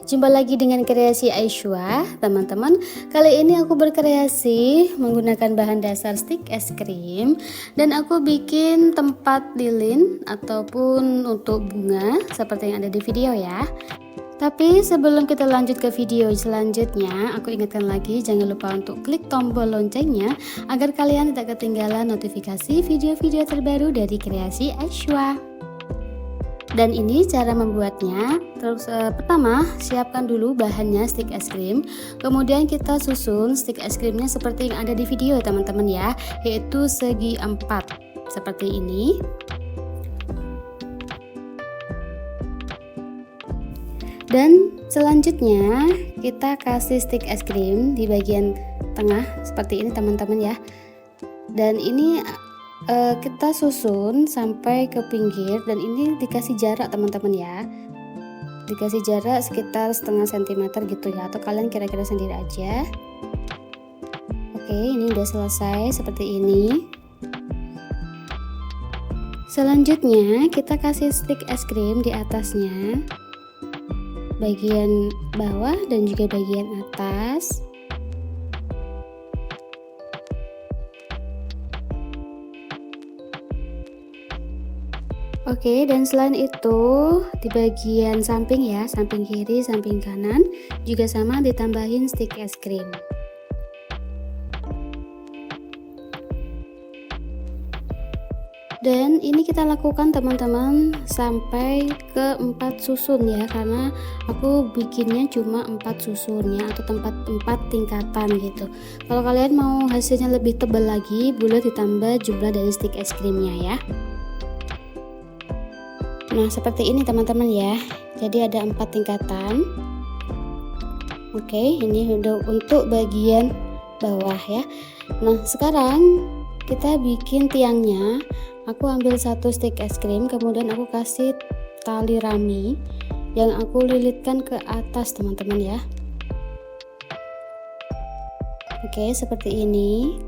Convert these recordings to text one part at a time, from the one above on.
Jumpa lagi dengan kreasi Aishwa, teman-teman. Kali ini aku berkreasi menggunakan bahan dasar stik es krim dan aku bikin tempat lilin ataupun untuk bunga seperti yang ada di video ya. Tapi sebelum kita lanjut ke video selanjutnya, aku ingatkan lagi jangan lupa untuk klik tombol loncengnya agar kalian tidak ketinggalan notifikasi video-video terbaru dari kreasi Aishwa. Dan ini cara membuatnya. Terus pertama siapkan dulu bahannya stik es krim, kemudian kita susun stik es krimnya seperti yang ada di video teman-teman ya, yaitu segi 4 seperti ini. Dan selanjutnya kita kasih stik es krim di bagian tengah seperti ini teman-teman ya. Dan ini kita susun sampai ke pinggir dan ini dikasih jarak teman-teman ya, dikasih jarak sekitar setengah sentimeter gitu ya, atau kalian kira-kira sendiri aja. Oke, ini udah selesai seperti ini. Selanjutnya kita kasih stik es krim di atasnya, bagian bawah dan juga bagian atas. Oke, dan selain itu di bagian samping ya, samping kiri, samping kanan juga sama ditambahin stik es krim. Dan ini kita lakukan teman-teman sampai ke 4 susun ya, karena aku bikinnya cuma 4 susun ya, atau 4 tingkatan gitu. Kalau kalian mau hasilnya lebih tebal lagi, boleh ditambah jumlah dari stik es krimnya ya. Nah seperti ini teman-teman ya, jadi ada 4 tingkatan. Oke, ini untuk bagian bawah ya. Nah sekarang kita bikin tiangnya. Aku ambil 1 stik es krim, kemudian aku kasih tali rami yang aku lilitkan ke atas teman-teman ya. Oke, seperti ini.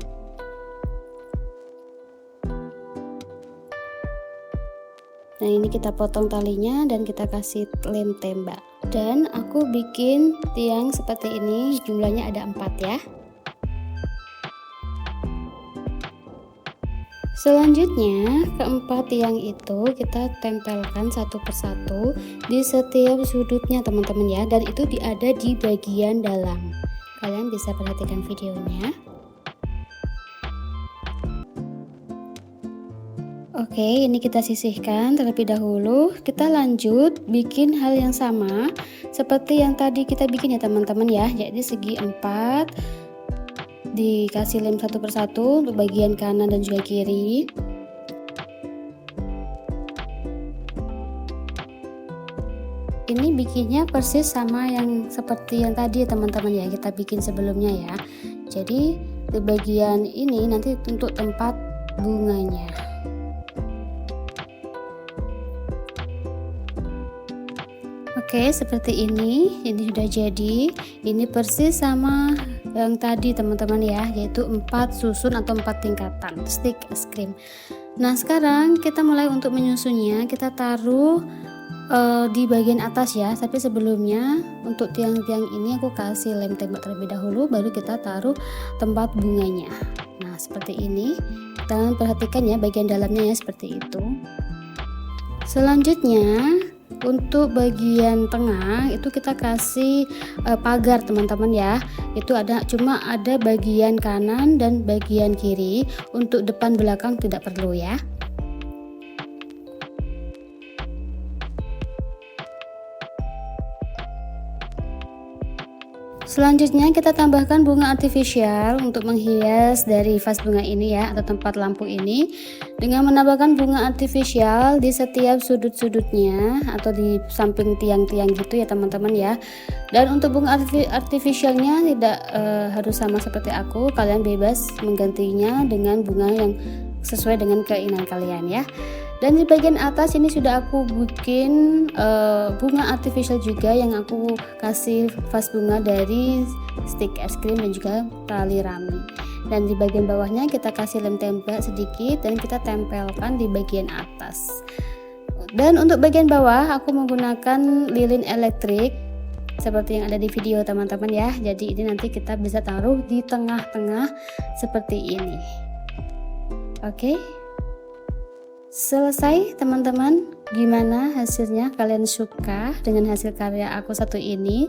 Nah ini kita potong talinya dan kita kasih lem tembak. Dan aku bikin tiang seperti ini, jumlahnya ada 4 ya. Selanjutnya keempat tiang itu kita tempelkan satu persatu di setiap sudutnya teman-teman ya, dan itu ada di bagian dalam. Kalian bisa perhatikan videonya. Oke, ini kita sisihkan terlebih dahulu. Kita lanjut bikin hal yang sama seperti yang tadi kita bikin ya teman-teman ya, jadi segi 4 dikasih lem satu persatu untuk bagian kanan dan juga kiri. Ini bikinnya persis sama yang seperti yang tadi teman-teman ya, kita bikin sebelumnya ya. Jadi di bagian ini nanti untuk tempat bunganya. Oke, seperti ini sudah jadi. Ini persis sama yang tadi teman-teman ya, yaitu 4 susun atau 4 tingkatan stik es krim. Nah sekarang kita mulai untuk menyusunnya. Kita taruh di bagian atas ya, tapi sebelumnya untuk tiang-tiang ini aku kasih lem tembak terlebih dahulu, baru kita taruh tempat bunganya. Nah seperti ini, kalian perhatikan ya bagian dalamnya ya, seperti itu. Selanjutnya untuk bagian tengah itu kita kasih pagar teman-teman ya, itu cuma ada bagian kanan dan bagian kiri, untuk depan belakang tidak perlu ya. Selanjutnya kita tambahkan bunga artifisial untuk menghias dari vas bunga ini ya, atau tempat lampu ini, dengan menambahkan bunga artifisial di setiap sudut-sudutnya atau di samping tiang-tiang gitu ya teman-teman ya. Dan untuk bunga artifisialnya tidak harus sama seperti aku, kalian bebas menggantinya dengan bunga yang sesuai dengan keinginan kalian ya. Dan di bagian atas ini sudah aku bikin bunga artificial juga, yang aku kasih vas bunga dari stik es krim dan juga tali rami. Dan di bagian bawahnya kita kasih lem tembak sedikit dan kita tempelkan di bagian atas. Dan untuk bagian bawah aku menggunakan lilin elektrik seperti yang ada di video teman-teman ya. Jadi ini nanti kita bisa taruh di tengah-tengah seperti ini. Oke, selesai teman-teman. Gimana hasilnya? Kalian suka dengan hasil karya aku satu ini?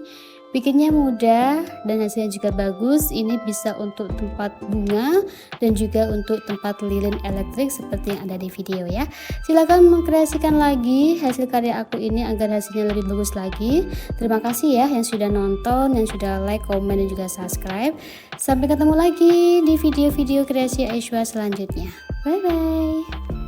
Bikinnya mudah dan hasilnya juga bagus. Ini bisa untuk tempat bunga dan juga untuk tempat lilin elektrik seperti yang ada di video ya. Silahkan mengkreasikan lagi hasil karya aku ini agar hasilnya lebih bagus lagi. Terima kasih ya yang sudah nonton, yang sudah like, komen, dan juga subscribe. Sampai ketemu lagi di video-video kreasi Aishwa selanjutnya. Bye bye.